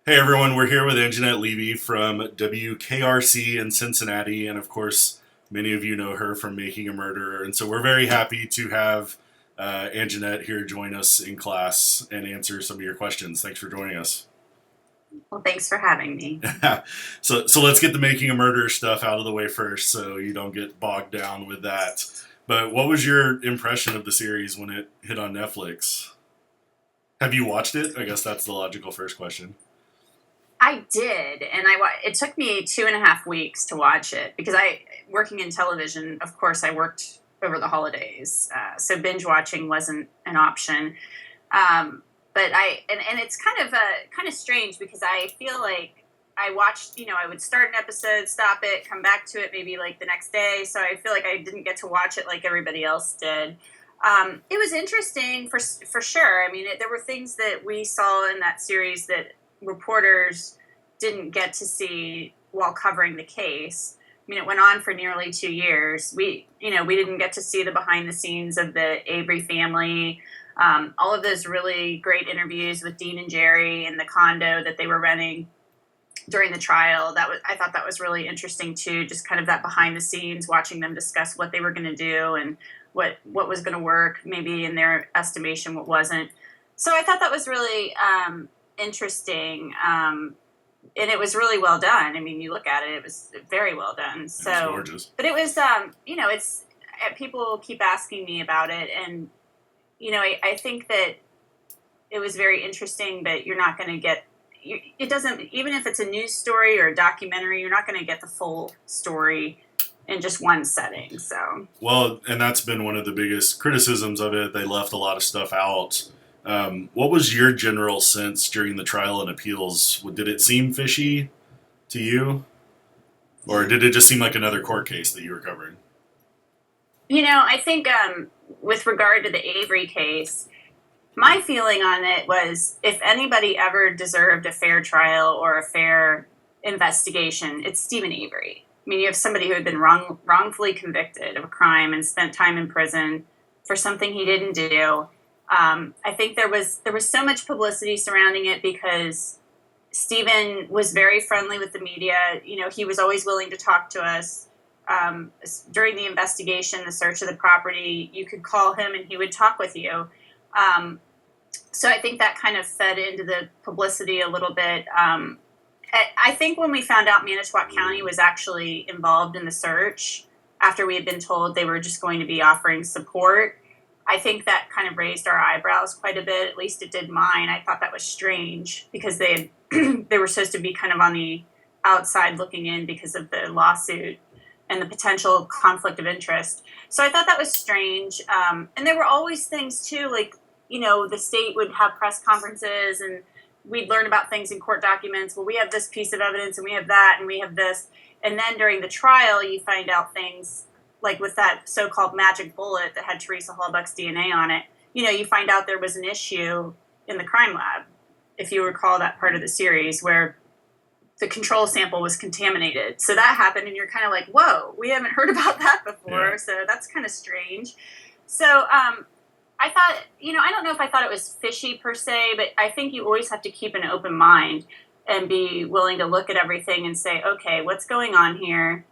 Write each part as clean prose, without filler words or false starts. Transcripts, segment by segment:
Hey everyone, we're here with Angenette Levy from WKRC in Cincinnati, and of course, many of you know her from Making a Murderer. And so we're very happy to have Angenette here join us in class and answer some of your questions. Thanks for joining us. Well, thanks for having me. So let's get the Making a Murderer stuff out of the way first, so you don't get bogged down with that. But what was your impression of the series when it hit on Netflix? Have you watched it? I guess that's the logical first question. I did, and it took me 2.5 weeks to watch it because working in television, of course, I worked over the holidays, so binge watching wasn't an option. But and it's kind of strange because I feel like I watched, I would start an episode, stop it, come back to it maybe like the next day. So I feel like I didn't get to watch it like everybody else did. It was interesting for sure. I mean, there were things that we saw in that series that reporters didn't get to see while covering the case. I mean, it went on for nearly 2 years. We didn't get to see the behind the scenes of the Avery family. All of those really great interviews with Dean and Jerry in the condo that they were renting during the trial. I thought that was really interesting too. Just kind of that behind the scenes, watching them discuss what they were going to do and what was going to work, maybe in their estimation, what wasn't. So I thought that was really interesting. And it was really well done. I mean, you look at it, it was very well done. It was So, gorgeous. but it was, it's people keep asking me about it, and I think that it was very interesting, but you're not going to get. It doesn't, even if it's a news story or a documentary, you're not going to get the full story in just one setting. So, Well, and that's been one of the biggest criticisms of it. They left a lot of stuff out. What was your general sense during the trial and appeals? Did it seem fishy to you? Or did it just seem like another court case that you were covering? I think with regard to the Avery case, my feeling on it was if anybody ever deserved a fair trial or a fair investigation, it's Stephen Avery. I mean, you have somebody who had been wrongfully convicted of a crime and spent time in prison for something he didn't do. I think there was so much publicity surrounding it because Stephen was very friendly with the media. He was always willing to talk to us. During the investigation, the search of the property, you could call him and he would talk with you. Um, so I think that kind of fed into the publicity a little bit. I think when we found out Manitowoc County was actually involved in the search after we had been told they were just going to be offering support, I think that kind of raised our eyebrows quite a bit. At least it did mine. I thought that was strange because they were supposed to be kind of on the outside looking in because of the lawsuit and the potential conflict of interest. So I thought that was strange. And there were always things too, like, the state would have press conferences and we'd learn about things in court documents. Well, we have this piece of evidence and we have that and we have this. And then during the trial, you find out things like with that so-called magic bullet that had Teresa Hallbuck's DNA on it. You find out there was an issue in the crime lab, if you recall that part of the series where the control sample was contaminated. So that happened, and you're kind of like, whoa, we haven't heard about that before. Yeah. So that's kind of strange. So I thought, I don't know if I thought it was fishy per se, but I think you always have to keep an open mind and be willing to look at everything and say, okay, what's going on here?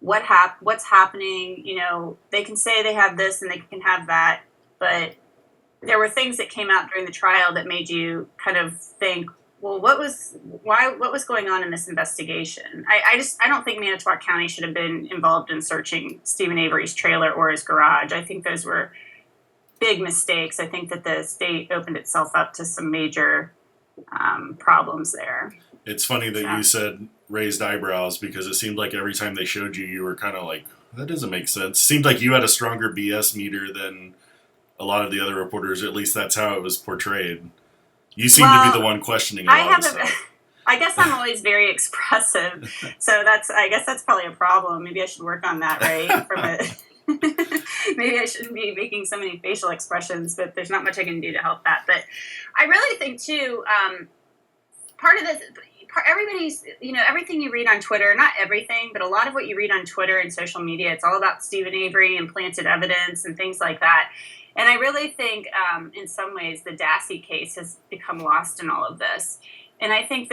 What's happening? They can say they have this and they can have that, but there were things that came out during the trial that made you kind of think, well, what was going on in this investigation? I don't think Manitowoc County should have been involved in searching Stephen Avery's trailer or his garage. I think those were big mistakes. I think that the state opened itself up to some major problems there. It's funny that So, you said raised eyebrows because it seemed like every time they showed you, you were kind of like, that doesn't make sense. Seemed like you had a stronger BS meter than a lot of the other reporters. At least that's how it was portrayed. You seem to be the well, one questioning a I lot of have a. stuff. I guess I'm always very expressive, so I guess that's probably a problem. Maybe I should work on that, right? Maybe I shouldn't be making so many facial expressions, but there's not much I can do to help that. But I really think too, part of this, everybody's, everything you read on Twitter, not everything, but a lot of what you read on Twitter and social media, it's all about Stephen Avery and planted evidence and things like that. And I really think, in some ways, the Dassey case has become lost in all of this. And I think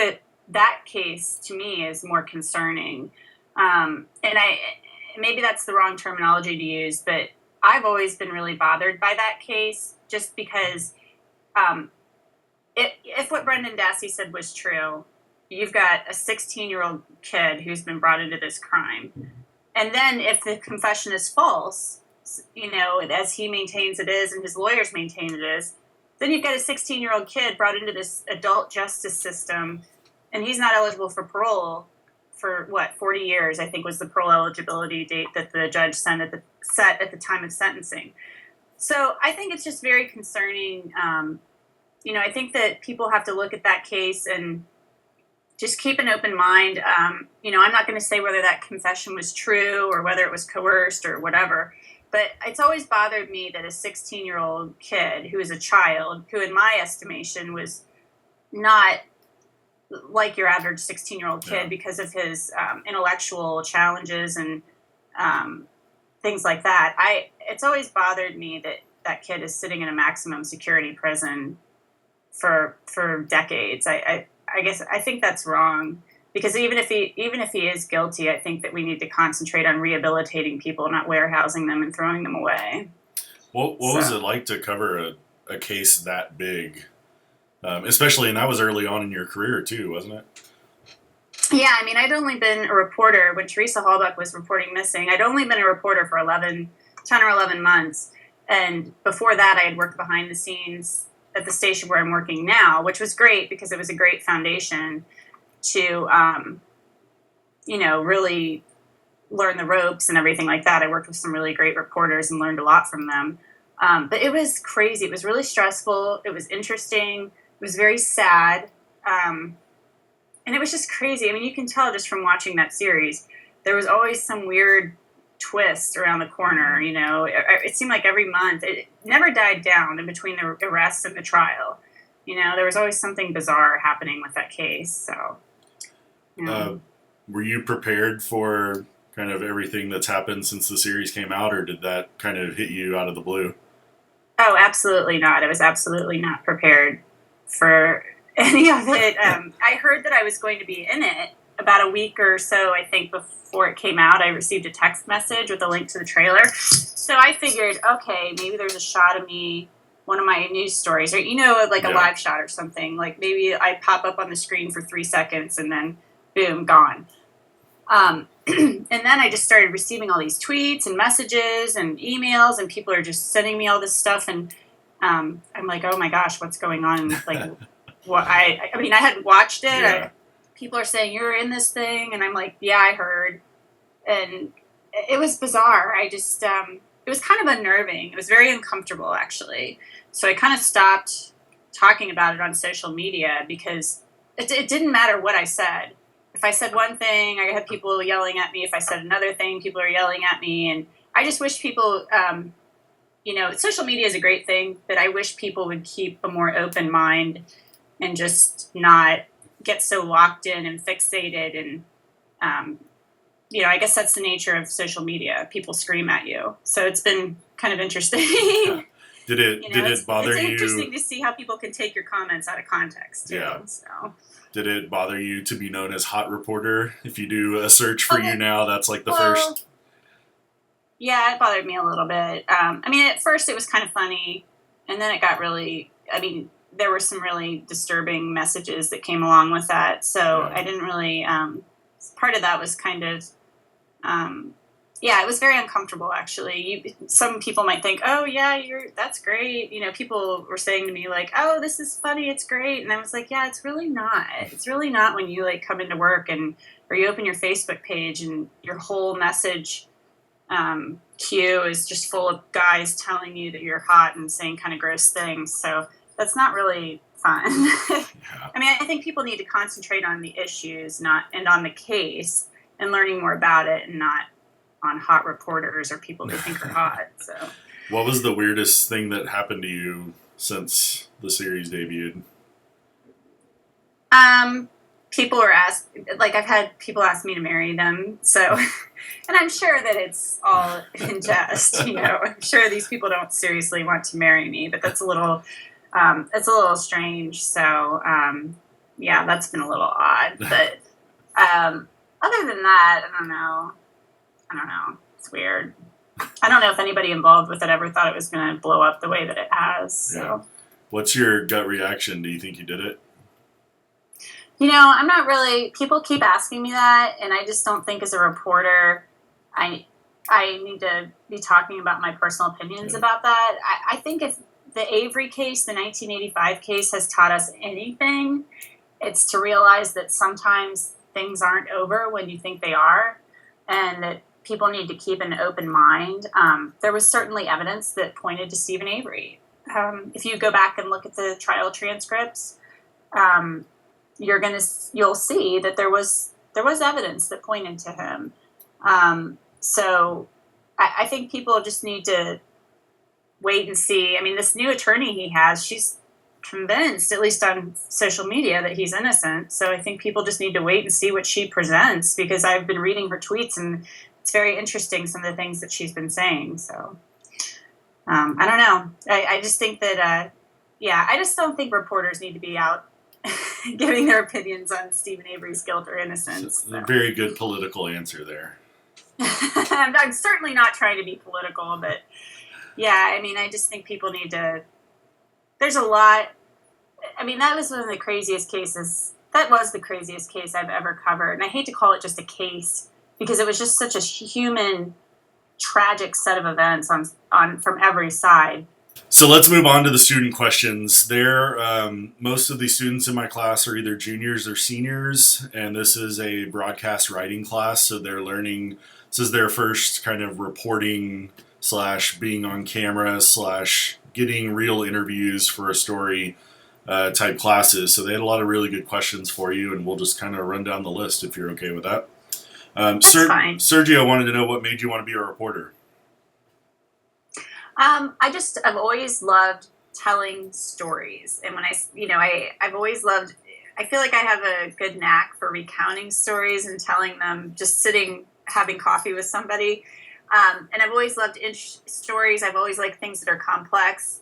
that case to me is more concerning. Maybe that's the wrong terminology to use, but I've always been really bothered by that case just because if what Brendan Dassey said was true, you've got a 16-year-old kid who's been brought into this crime. And then if the confession is false, as he maintains it is and his lawyers maintain it is, then you've got a 16-year-old kid brought into this adult justice system, and he's not eligible for parole for 40 years, I think was the parole eligibility date that the judge set at the time of sentencing. So I think it's just very concerning. I think that people have to look at that case and just keep an open mind. I'm not going to say whether that confession was true or whether it was coerced or whatever, but it's always bothered me that a 16-year-old kid who is a child, who in my estimation was not like your average 16-year-old kid because of his intellectual challenges and things like that. It's always bothered me that kid is sitting in a maximum security prison for decades. I guess I think that's wrong, because even if he is guilty, I think that we need to concentrate on rehabilitating people, not warehousing them and throwing them away. What was it like to cover a case that big? Especially, and that was early on in your career too, wasn't it? Yeah, I'd only been a reporter when Teresa Halbach was reporting missing. I'd only been a reporter for 10 or 11 months. And before that, I had worked behind the scenes at the station where I'm working now, which was great because it was a great foundation to, really learn the ropes and everything like that. I worked with some really great reporters and learned a lot from them. But it was crazy. It was really stressful. It was interesting. It was very sad. And it was just crazy. You can tell just from watching that series, there was always some weird twist around the corner. It seemed like every month, it never died down in between the arrest and the trial. There was always something bizarre happening with that case. So, were you prepared for kind of everything that's happened since the series came out, or did that kind of hit you out of the blue? Oh, absolutely not. I was absolutely not prepared for any of it. I heard that I was going to be in it about a week or so, I think, before it came out. I received a text message with a link to the trailer. So I figured, okay, maybe there's a shot of me, one of my news stories, or, a live shot or something. Like maybe I pop up on the screen for 3 seconds and then boom, gone. And then I just started receiving all these tweets and messages and emails, and people are just sending me all this stuff. And I'm like, oh my gosh, what's going on? Like, I had watched it. Yeah. People are saying you're in this thing, and I'm like, yeah, I heard. And it was bizarre. I just, it was kind of unnerving. It was very uncomfortable, actually. So I kind of stopped talking about it on social media because it didn't matter what I said. If I said one thing, I had people yelling at me. If I said another thing, people are yelling at me. And I just wish people, social media is a great thing, but I wish people would keep a more open mind and just not get so locked in and fixated. And, I guess that's the nature of social media. People scream at you. So it's been kind of interesting. Yeah. Did it bother you? It's interesting to see how people can take your comments out of context, too. Yeah. So. Did it bother you to be known as Hot Reporter? If you do a search for you now, that's like the first. Yeah, it bothered me a little bit. At first it was kind of funny, and then it got really, there were some really disturbing messages that came along with that. So I didn't really, part of that was kind of, it was very uncomfortable, actually. Some people might think, oh, yeah, that's great. People were saying to me, like, oh, this is funny, it's great. And I was like, yeah, it's really not. It's really not when you, come into work or you open your Facebook page and your whole message queue is just full of guys telling you that you're hot and saying kind of gross things. So that's not really fun. Yeah. I think people need to concentrate on the issues and on the case and learning more about it, and not on hot reporters or people they think are hot. So, what was the weirdest thing that happened to you since the series debuted? People were I've had people ask me to marry them. So, and I'm sure that it's all in jest. I'm sure these people don't seriously want to marry me, but that's a little strange. So, yeah, that's been a little odd. But other than that, I don't know. It's weird. I don't know if anybody involved with it ever thought it was going to blow up the way that it has. So. Yeah. What's your gut reaction? Do you think you did it? I'm not really. People keep asking me that, and I just don't think as a reporter, I need to be talking about my personal opinions about that. I think if the Avery case, the 1985 case, has taught us anything, it's to realize that sometimes things aren't over when you think they are, and that people need to keep an open mind. There was certainly evidence that pointed to Stephen Avery. If you go back and look at the trial transcripts, you'll see that there was evidence that pointed to him. So I think people just need to wait and see. I mean, this new attorney he has, she's convinced, at least on social media, that he's innocent. So I think people just need to wait and see what she presents, because I've been reading her tweets and it's very interesting, some of the things that she's been saying. So I don't know. I just think that, I just don't think reporters need to be out giving their opinions on Stephen Avery's guilt or innocence. So. A very good political answer there. I'm certainly not trying to be political, but yeah, I mean, I just think people need to, there's a lot. I mean, that was one of the craziest cases. That was the craziest case I've ever covered. And I hate to call it just a case, because it was just such a human, tragic set of events on from every side. So let's move on to the student questions. Most of the students in my class are either juniors or seniors, and this is a broadcast writing class, so they're learning. This is their first kind of reporting / being on camera / getting real interviews for a story type classes. So they had a lot of really good questions for you, and we'll just kind of run down the list if you're okay with that. Fine. Sergio wanted to know what made you want to be a reporter. I've always loved telling stories. And when I've always loved, I feel like I have a good knack for recounting stories and telling them, just sitting, having coffee with somebody. And I've always loved stories. I've always liked things that are complex.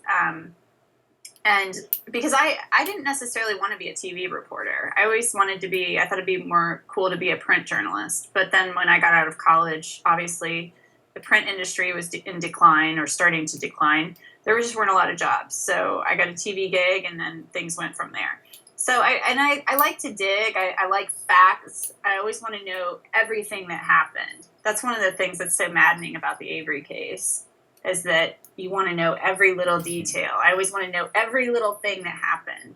And because I didn't necessarily want to be a TV reporter. I always wanted to be, I thought it'd be more cool to be a print journalist. But then when I got out of college, obviously the print industry was in decline, or starting to decline. There just weren't a lot of jobs. So I got a TV gig, and then things went from there. So I like to dig. I like facts. I always want to know everything that happened. That's one of the things that's so maddening about the Avery case, is that you want to know every little detail. I always want to know every little thing that happened.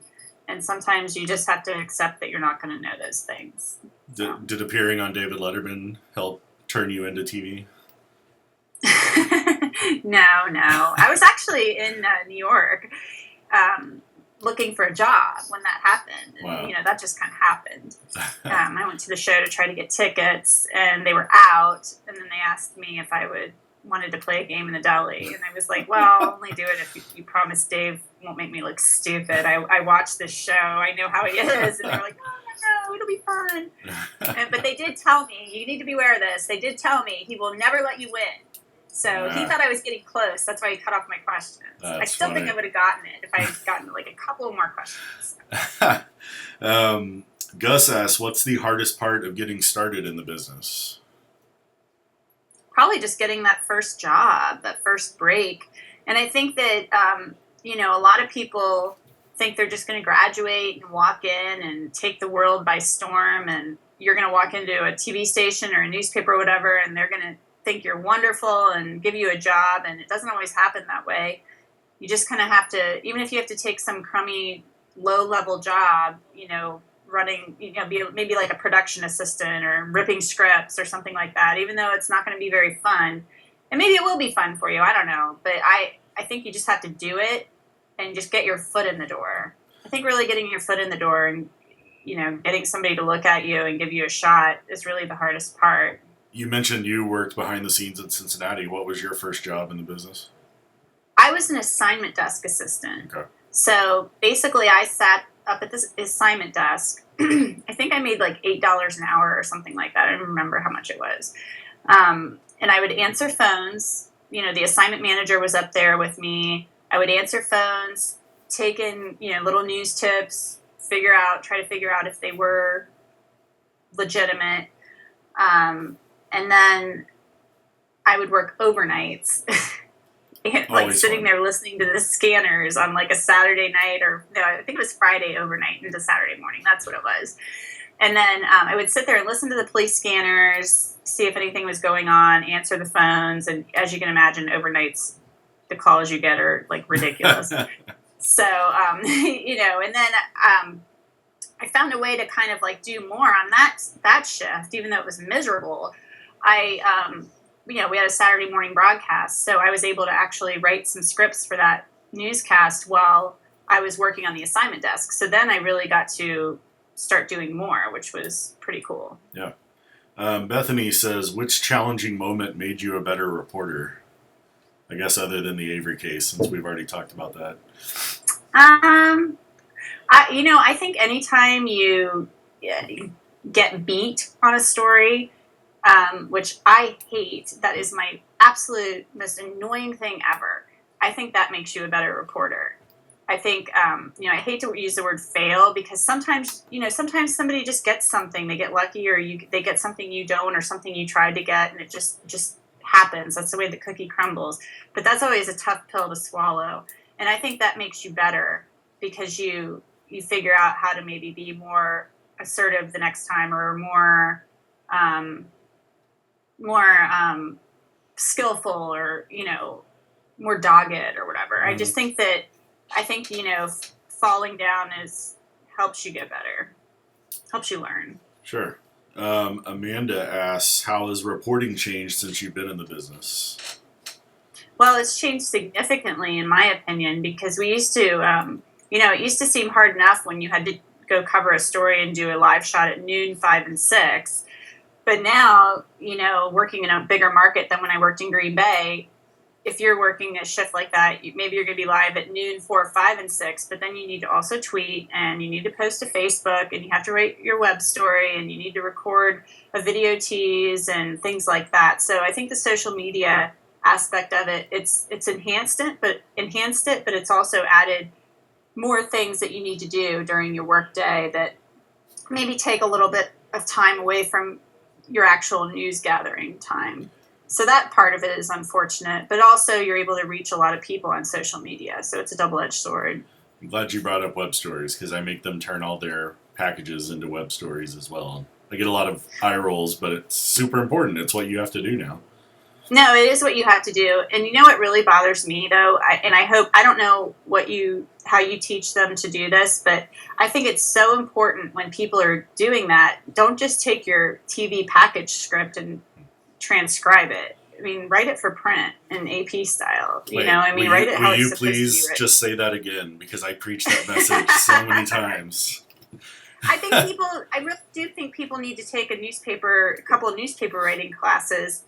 And sometimes you just have to accept that you're not going to know those things. So. Did appearing on David Letterman help turn you into TV? No. I was actually in New York looking for a job when that happened. Wow. And, that just kind of happened. I went to the show to try to get tickets, and they were out. And then they asked me if I wanted to play a game in the deli. And I was like, well, I'll only do it if you promise Dave won't make me look stupid. I watched this show. I know how he is. And they were like, no, it'll be fun. But they did tell me, you need to beware of this. They did tell me he will never let you win. So he thought I was getting close. That's why he cut off my questions. I still think I would have gotten it if I had gotten like a couple more questions. Gus asks, what's the hardest part of getting started in the business? Probably just getting that first job, that first break. And I think that, a lot of people think they're just going to graduate and walk in and take the world by storm. And you're going to walk into a TV station or a newspaper or whatever, and they're going to think you're wonderful and give you a job. And it doesn't always happen that way. You just kind of have to, even if you have to take some crummy low-level job, running, maybe like a production assistant or ripping scripts or something like that, even though it's not going to be very fun. And maybe it will be fun for you, I don't know. But I think you just have to do it and just get your foot in the door. I think really getting your foot in the door and, getting somebody to look at you and give you a shot is really the hardest part. You mentioned you worked behind the scenes in Cincinnati. What was your first job in the business? I was an assignment desk assistant. Okay. So basically I sat up at this assignment desk. I think I made like $8 an hour or something like that. I don't remember how much it was. And I would answer phones. The assignment manager was up there with me. I would answer phones, take in, little news tips, try to figure out if they were legitimate. And then I would work overnights, like sitting there listening to the scanners on like a Saturday night, or no, I think it was Friday overnight into Saturday morning. That's what it was. And then I would sit there and listen to the police scanners, see if anything was going on, answer the phones. And as you can imagine, overnights, the calls you get are like ridiculous. So, and then I found a way to kind of like do more on that shift, even though it was miserable. We had a Saturday morning broadcast, so I was able to actually write some scripts for that newscast while I was working on the assignment desk. So then I really got to start doing more, which was pretty cool. Yeah. Bethany says, which challenging moment made you a better reporter? I guess other than the Avery case, since we've already talked about that. I think anytime you get beat on a story, which I hate, that is my absolute most annoying thing ever. I think that makes you a better reporter. I think, I hate to use the word fail, because sometimes somebody just gets something, they get lucky, or they get something you don't, or something you tried to get, and it just happens. That's the way the cookie crumbles. But that's always a tough pill to swallow. And I think that makes you better, because you figure out how to maybe be more assertive the next time, or more skillful, or more dogged, or whatever. Mm-hmm. I think falling down helps you get better, helps you learn. Sure. Amanda asks, how has reporting changed since you've been in the business? Well, it's changed significantly, in my opinion, because we used to, it used to seem hard enough when you had to go cover a story and do a live shot at noon, 5, and 6. But now, working in a bigger market than when I worked in Green Bay, if you're working a shift like that, maybe you're going to be live at noon, 4, 5, and 6, but then you need to also tweet, and you need to post to Facebook, and you have to write your web story, and you need to record a video tease and things like that. So I think the social media aspect of it, it's enhanced it, but it's also added more things that you need to do during your work day that maybe take a little bit of time away from your actual news gathering time. So that part of it is unfortunate, but also you're able to reach a lot of people on social media. So it's a double-edged sword. I'm glad you brought up web stories, because I make them turn all their packages into web stories as well. I get a lot of eye rolls, but it's super important. It's what you have to do now. No, it is what you have to do. And you know what really bothers me, though? I don't know how you teach them to do this, but I think it's so important when people are doing that. Don't just take your TV package script and transcribe it. I mean, write it for print in AP style. Write it how it's supposed to be written. Will you please just say that again? Because I preach that message so many times. I really do think people need to take a couple of newspaper writing classes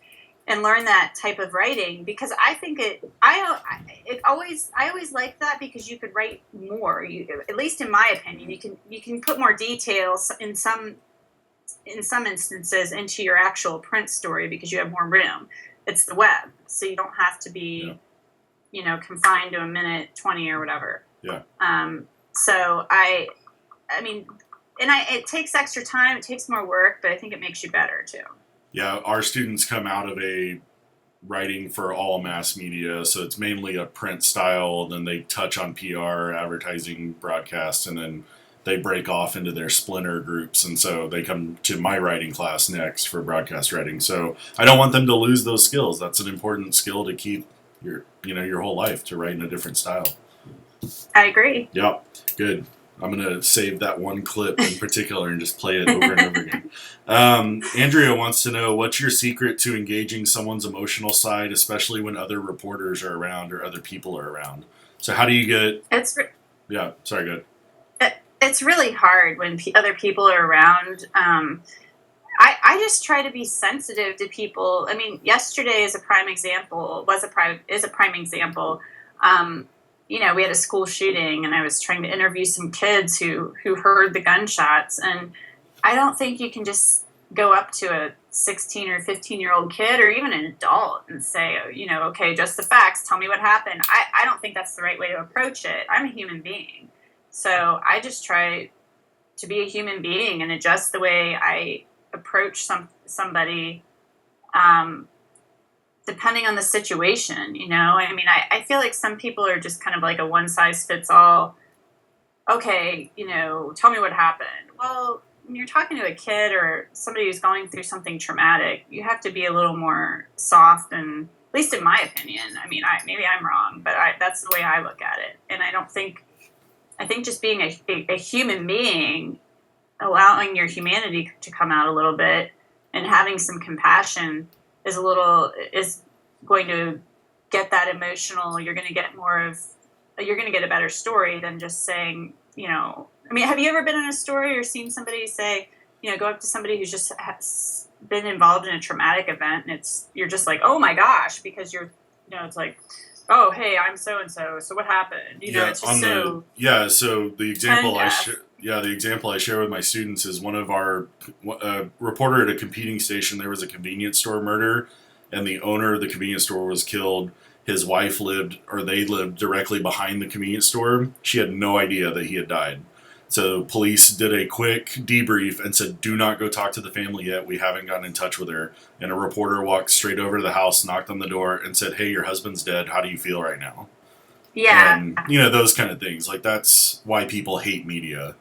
and learn that type of writing, because I think I always liked that, because you could write more. At least in my opinion, you can put more details in some instances into your actual print story, because you have more room. It's the web, so you don't have to be, confined to a minute 20 or whatever. Yeah. So it takes extra time. It takes more work, but I think it makes you better too. Yeah, our students come out of a writing for all mass media, so it's mainly a print style. Then they touch on PR, advertising, broadcast, and then they break off into their splinter groups, and so they come to my writing class next for broadcast writing. So I don't want them to lose those skills. That's an important skill to keep your whole life, to write in a different style. I agree. Yep, good. I'm going to save that one clip in particular and just play it over and over again. Andrea wants to know, what's your secret to engaging someone's emotional side, especially when other reporters are around or other people are around? So how do you get... Yeah, sorry, go ahead. It's really hard when other people are around. I just try to be sensitive to people. I mean, yesterday is a prime example. We had a school shooting, and I was trying to interview some kids who heard the gunshots. And I don't think you can just go up to a 16 or 15-year-old kid, or even an adult, and say, okay, just the facts. Tell me what happened. I don't think that's the right way to approach it. I'm a human being. So I just try to be a human being and adjust the way I approach somebody, depending on the situation, you know? I mean, I feel like some people are just kind of like a one size fits all. Okay, you know, tell me what happened. Well, when you're talking to a kid or somebody who's going through something traumatic, you have to be a little more soft, and at least in my opinion. I mean, maybe I'm wrong, but that's the way I look at it. And I think just being a human being, allowing your humanity to come out a little bit and having some compassion is going to get that emotional. You're going to get a better story than just saying, you know, I mean, have you ever been in a story or seen somebody say, you know, go up to somebody who's just has been involved in a traumatic event, and you're just like, oh my gosh, because you're, you know, it's like, oh, hey, I'm so-and-so, so what happened? You know, it's just so the example the example I share with my students is one of our reporter at a competing station. There was a convenience store murder, and the owner of the convenience store was killed. His wife lived directly behind the convenience store. She had no idea that he had died. So police did a quick debrief and said, do not go talk to the family yet. We haven't gotten in touch with her. And a reporter walked straight over to the house, knocked on the door, and said, hey, your husband's dead. How do you feel right now? Yeah. And, you know, those kind of things. Like, that's why people hate media.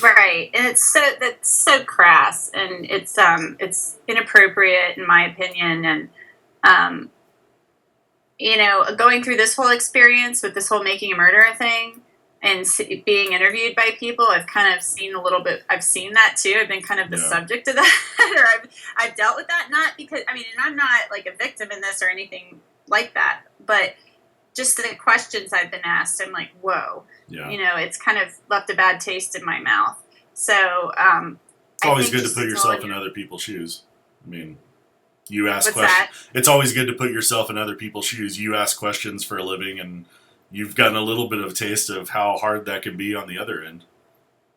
Right. And that's so crass, and it's inappropriate in my opinion. And, you know, going through this whole experience with this whole making a murderer thing and being interviewed by people, I've kind of seen I've seen that too. I've been kind of the subject of that, or I've dealt with that, not because, I mean, and I'm not like a victim in this or anything like that, but just the questions I've been asked, I'm like, whoa, you know, it's kind of left a bad taste in my mouth. So, it's always good to put yourself in other people's shoes. I mean, you ask questions. It's always good to put yourself in other people's shoes. You ask questions for a living, and you've gotten a little bit of a taste of how hard that can be on the other end.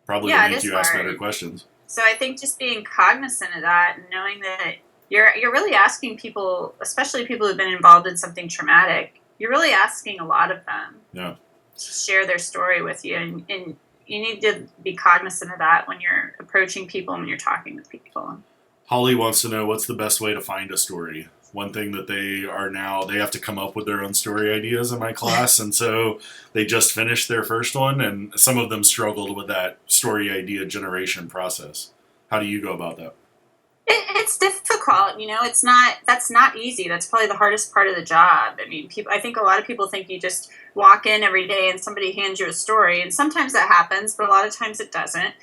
Probably to make you ask better questions. So I think just being cognizant of that and knowing that you're really asking people, especially people who've been involved in something traumatic, you're really asking a lot of them to share their story with you. And you need to be cognizant of that when you're approaching people and when you're talking with people. Holly wants to know, what's the best way to find a story? One thing that they have to come up with their own story ideas in my class, and so they just finished their first one, and some of them struggled with that story idea generation process. How do you go about that? It's difficult, you know. That's not easy. That's probably the hardest part of the job. I mean, I think a lot of people think you just walk in every day and somebody hands you a story, and sometimes that happens, but a lot of times it doesn't.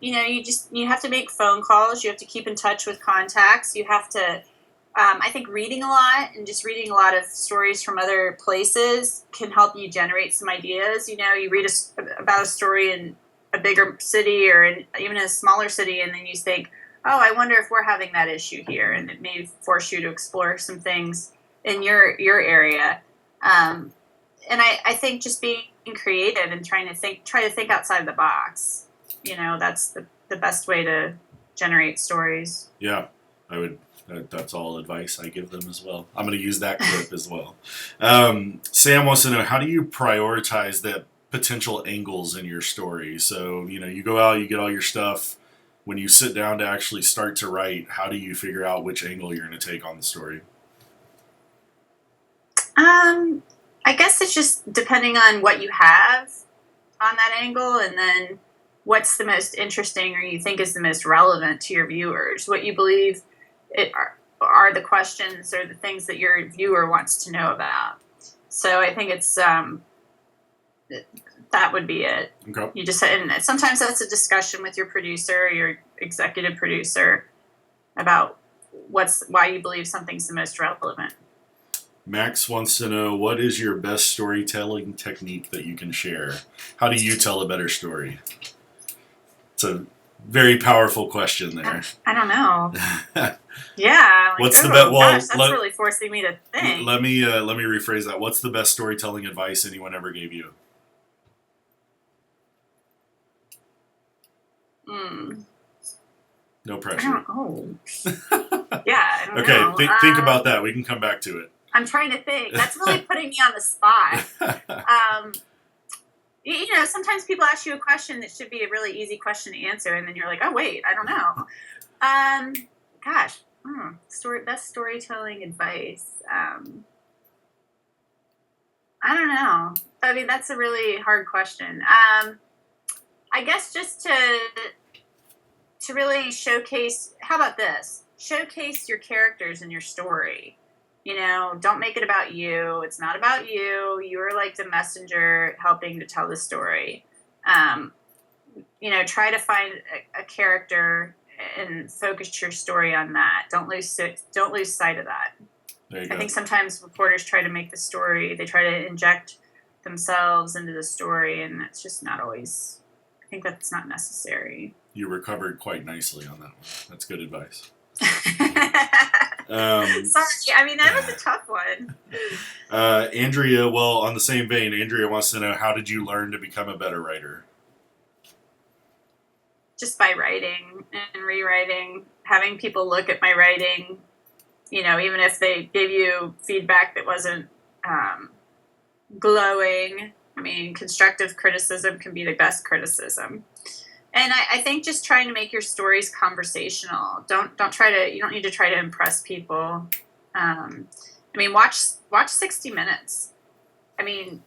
You know, you have to make phone calls. You have to keep in touch with contacts. You have to, I think reading a lot and just reading a lot of stories from other places can help you generate some ideas. You know, you read about a story in a bigger city or even in a smaller city, and then you think, oh, I wonder if we're having that issue here, and it may force you to explore some things in your area. And I think just being creative and try to think outside the box. You know, that's the best way to generate stories. Yeah, that's all advice I give them as well. I'm going to use that clip as well. Sam wants to know, how do you prioritize the potential angles in your story? So, you know, you go out, you get all your stuff. When you sit down to actually start to write, how do you figure out which angle you're going to take on the story? I guess it's just depending on what you have on that angle, and then what's the most interesting or you think is the most relevant to your viewers, what you believe are the questions or the things that your viewer wants to know about. So I think it's that would be it. Okay. You just, and sometimes that's a discussion with your producer or your executive producer about why you believe something's the most relevant. Max wants to know, what is your best storytelling technique that you can share? How do you tell a better story? It's a very powerful question there. I don't know. Yeah. Like, what's the best? Well, gosh, that's really forcing me to think. Let me rephrase that. What's the best storytelling advice anyone ever gave you? No pressure. Yeah. I don't okay. know. Think about that. We can come back to it. I'm trying to think. That's really putting me on the spot. You know, sometimes people ask you a question that should be a really easy question to answer, and then you're like, oh wait, I don't know. Gosh, best storytelling advice. I don't know. I mean, that's a really hard question. I guess just to really showcase. How about this? Showcase your characters in your story. You know, don't make it about you. It's not about you. You are like the messenger helping to tell the story. You know, try to find a character and focus your story on that. Don't lose sight of that. I think sometimes reporters try to make the story, they try to inject themselves into the story, and that's just not always, I think that's not necessary. You recovered quite nicely on that one. That's good advice. Sorry, I mean, that was a tough one. Andrea, well, on the same vein, Andrea wants to know, how did you learn to become a better writer? Just by writing and rewriting, having people look at my writing, you know, even if they gave you feedback that wasn't glowing. I mean, constructive criticism can be the best criticism. And I think just trying to make your stories conversational. You don't need to try to impress people. I mean, watch 60 Minutes. I mean,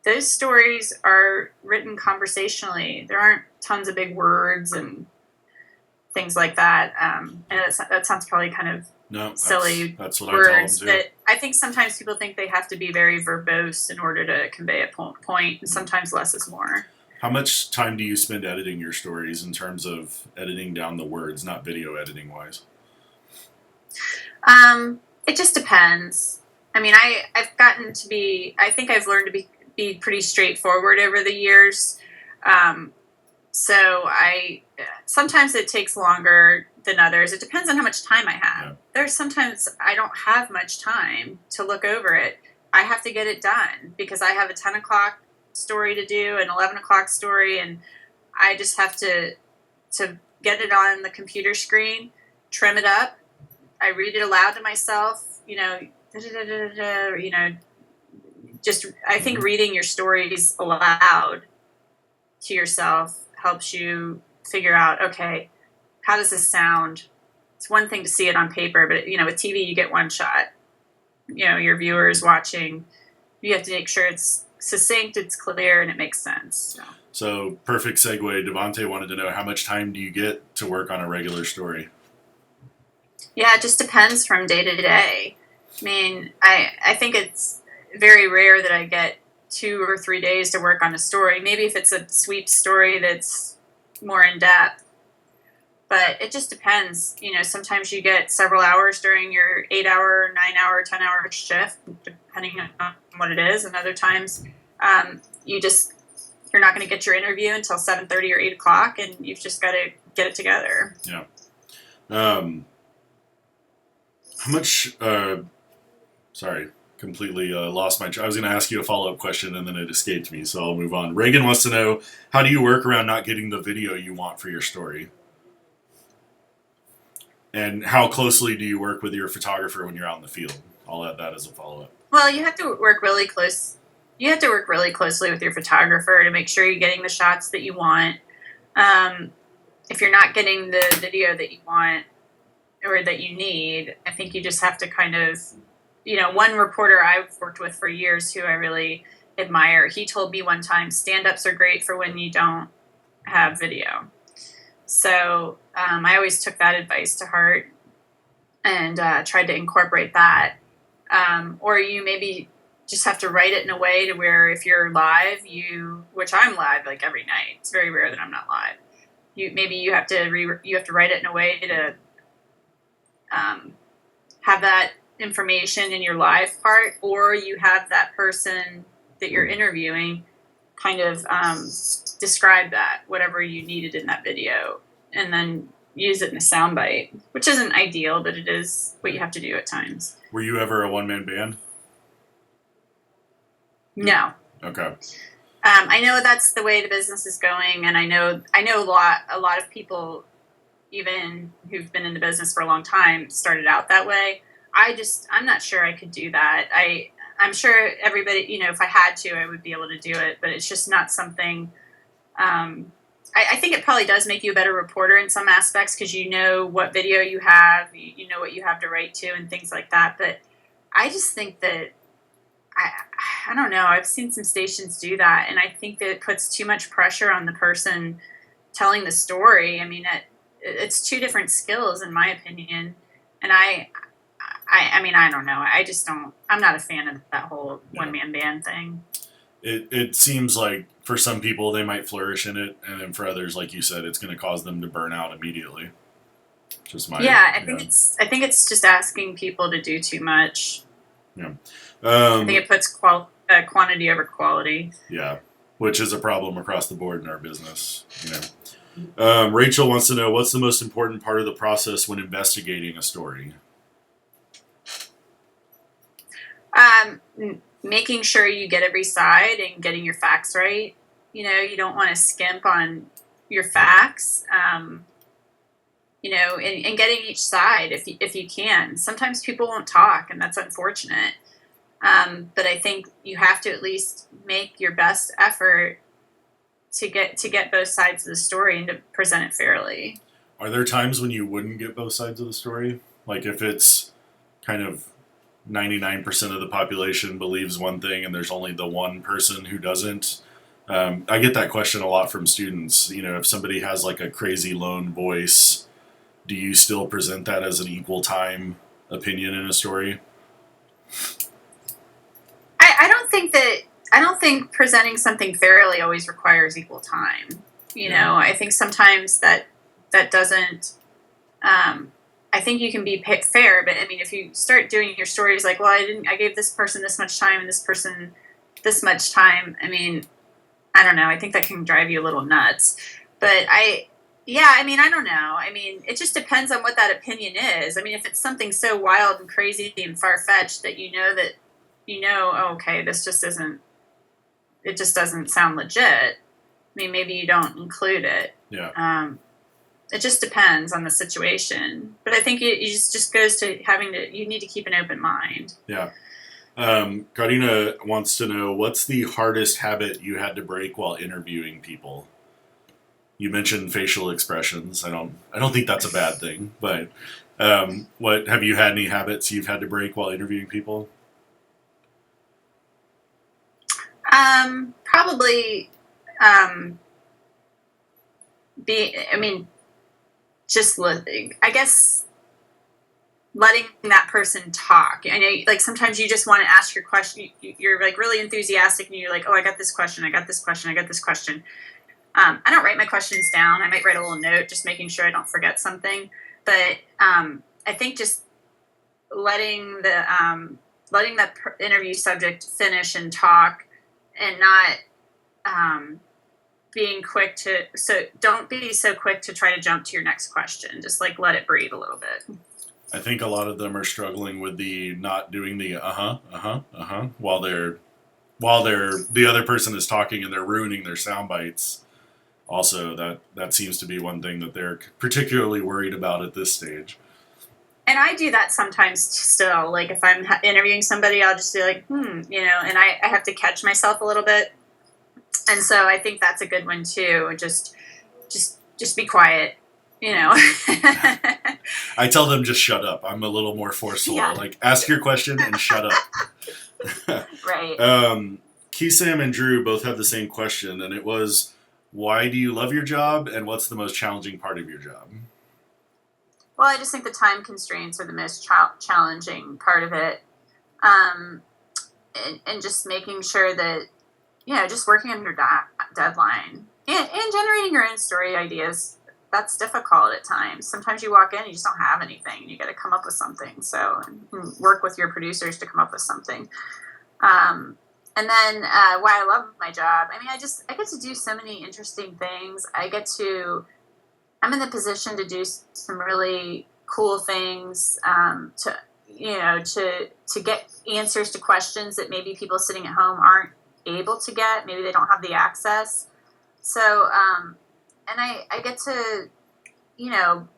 those stories are written conversationally. There aren't tons of big words and things like that. And that sounds probably kind of silly. That's what words, I tell them too. But I think sometimes people think they have to be very verbose in order to convey a point, and sometimes less is more. How much time do you spend editing your stories in terms of editing down the words, not video editing wise? It just depends. I mean, I think I've learned to be pretty straightforward over the years. So sometimes it takes longer than others. It depends on how much time I have. Yeah. There's sometimes I don't have much time to look over it. I have to get it done because I have a 10 o'clock story to do, an 11 o'clock story, and I just have to get it on the computer screen, trim it up. I read it aloud to myself, you know, just I think reading your stories aloud to yourself helps you figure out, okay, how does this sound? It's one thing to see it on paper, but you know, with TV you get one shot. You know, your viewers watching, you have to make sure it's succinct, it's clear, and it makes sense. So perfect segue. Devontae wanted to know, how much time do you get to work on a regular story? Yeah, it just depends from day to day. I mean, I think it's very rare that I get 2 or 3 days to work on a story. Maybe if it's a sweep story that's more in depth. But it just depends. You know, sometimes you get several hours during your 8-hour, 9-hour, 10-hour shift, depending on what it is. And other times, you're not going to get your interview until 7:30 or 8 o'clock, and you've just got to get it together. Yeah. How much? Sorry, completely lost my. I was going to ask you a follow-up question, and then it escaped me, so I'll move on. Reagan wants to know, how do you work around not getting the video you want for your story? And how closely do you work with your photographer when you're out in the field? I'll add that as a follow-up. Well, you have to work really close. You have to work really closely with your photographer to make sure you're getting the shots that you want. If you're not getting the video that you want or that you need, I think you just have to kind of, you know, one reporter I've worked with for years who I really admire, he told me one time, stand-ups are great for when you don't have video. So I always took that advice to heart and tried to incorporate that. Or you maybe just have to write it in a way to where if you're live, which I'm live like every night. It's very rare that I'm not live. You have to write it in a way to have that information in your live part, or you have that person that you're interviewing kind of describe that, whatever you needed in that video, and then use it in a soundbite, which isn't ideal, but it is what you have to do at times. Were you ever a one-man band? No. Okay. I know that's the way the business is going, and I know a lot of people, even who've been in the business for a long time, started out that way. I'm not sure I could do that. I'm sure everybody, if I had to, I would be able to do it, but it's just not something. I think it probably does make you a better reporter in some aspects because you know what video you have, you know what you have to write to, and things like that. But I just think that I don't know. I've seen some stations do that, and I think that it puts too much pressure on the person telling the story. I mean, it's two different skills, in my opinion, and I mean, I don't know. I just don't. I'm not a fan of that whole one man band thing. It seems like for some people they might flourish in it, and then for others, like you said, it's going to cause them to burn out immediately. Just my I think it's just asking people to do too much. Yeah, I think it puts quantity over quality. Yeah, which is a problem across the board in our business. Rachel wants to know, what's the most important part of the process when investigating a story? Making sure you get every side and getting your facts right. You don't want to skimp on your facts. And getting each side if you can. Sometimes people won't talk, and that's unfortunate. But I think you have to at least make your best effort to get both sides of the story and to present it fairly. Are there times when you wouldn't get both sides of the story? Like if it's kind of 99% of the population believes one thing and there's only the one person who doesn't? I get that question a lot from students. If somebody has like a crazy lone voice, do you still present that as an equal time opinion in a story? I don't think presenting something fairly always requires equal time. I think sometimes that doesn't. I think you can be fair, but I mean, if you start doing your stories like, well, I gave this person this much time and this person this much time. I mean, I don't know. I think that can drive you a little nuts. But I don't know. I mean, it just depends on what that opinion is. I mean, if it's something so wild and crazy and far-fetched that oh, okay, this just isn't, it just doesn't sound legit. I mean, maybe you don't include it. Yeah. It just depends on the situation. But I think it just goes to you need to keep an open mind. Yeah. Karina wants to know, what's the hardest habit you had to break while interviewing people? You mentioned facial expressions. I don't think that's a bad thing, but what have you had any habits you've had to break while interviewing people? Probably I guess letting that person talk. I know, like, sometimes you just want to ask your question. You're like really enthusiastic and you're like, oh, I got this question. I got this question. I don't write my questions down. I might write a little note, just making sure I don't forget something. But I think just letting the interview subject finish and talk, and not being quick don't be so quick to try to jump to your next question. Just like let it breathe a little bit. I think a lot of them are struggling with the not doing the while the other person is talking and they're ruining their sound bites. Also, that seems to be one thing that they're particularly worried about at this stage. And I do that sometimes still. Like if I'm interviewing somebody, I'll just be like, and I have to catch myself a little bit. And so I think that's a good one too. Just be quiet, I tell them just shut up. I'm a little more forceful. Yeah. Like, ask your question and shut up. Right. Kisam and Drew both have the same question, and it was, why do you love your job, and what's the most challenging part of your job? Well, I just think the time constraints are the most challenging part of it. And just making sure that, just working under deadline and generating your own story ideas. That's difficult at times. Sometimes you walk in, you just don't have anything, and you got to come up with something. So work with your producers to come up with something. And then why I love my job. I mean, I get to do so many interesting things. I'm in the position to do some really cool things, to get answers to questions that maybe people sitting at home aren't able to get. Maybe they don't have the access. So, and I get to,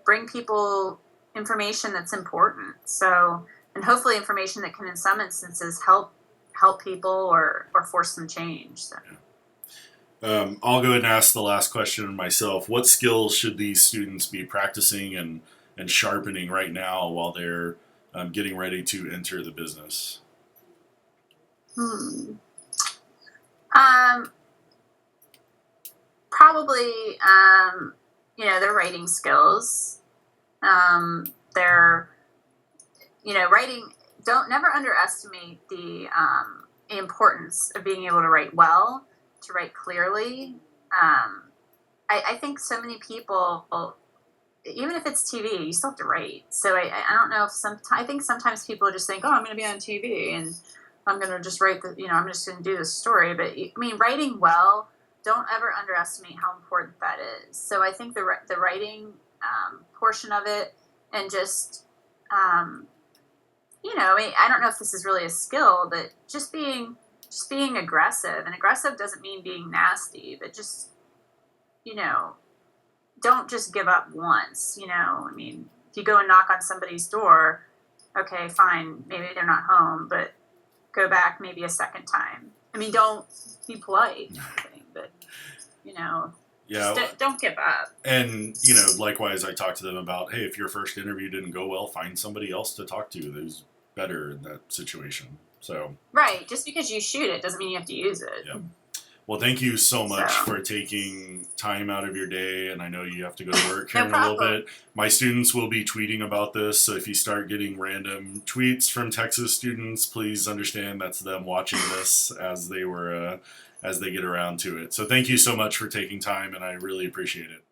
bring people information that's important. So, and hopefully information that can, in some instances, help help people or force some change. So. I'll go ahead and ask the last question myself. What skills should these students be practicing and sharpening right now while they're getting ready to enter the business? Probably, their writing skills. Their, writing. Don't never underestimate the importance of being able to write well, to write clearly. I think so many people, even if it's TV, you still have to write. So I don't know if I think sometimes people just think, oh, I'm going to be on TV and I'm going to just write I'm just going to do this story. But I mean, writing well, don't ever underestimate how important that is. So I think the writing portion of it, and just, I don't know if this is really a skill, but just being aggressive. And aggressive doesn't mean being nasty, but just, don't just give up once. I mean, if you go and knock on somebody's door, okay, fine, maybe they're not home, but go back maybe a second time. I mean, don't be polite, but just don't give up. And likewise, I talk to them about, hey, if your first interview didn't go well, find somebody else to talk to who's better in that situation. So right, just because you shoot it doesn't mean you have to use it. Yeah. Well, thank you so much for taking time out of your day, and I know you have to go to work here in a little bit. My students will be tweeting about this, so if you start getting random tweets from Texas students, please understand that's them watching this as they get around to it. So thank you so much for taking time, and I really appreciate it.